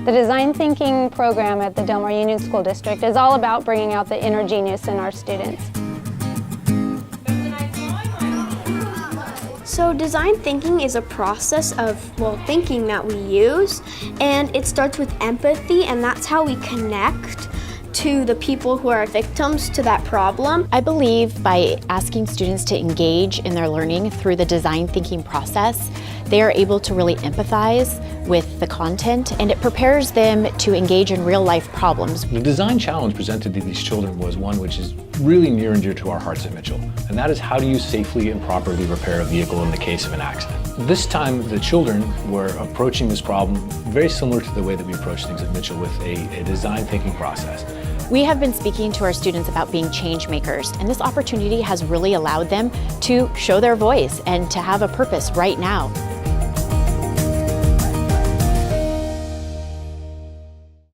The design thinking program at the Delmar Union School District is all about bringing out the inner genius in our students. So design thinking is a process of, thinking that we use, and it starts with empathy, and that's how we connect to the people who are victims to that problem. I believe by asking students to engage in their learning through the design thinking process, they are able to really empathize with the content, and it prepares them to engage in real life problems. The design challenge presented to these children was one which is really near and dear to our hearts at Mitchell, and that is how do you safely and properly repair a vehicle in the case of an accident. This time the children were approaching this problem very similar to the way that we approach things at Mitchell, with a design thinking process. We have been speaking to our students about being change makers, and this opportunity has really allowed them to show their voice and to have a purpose right now.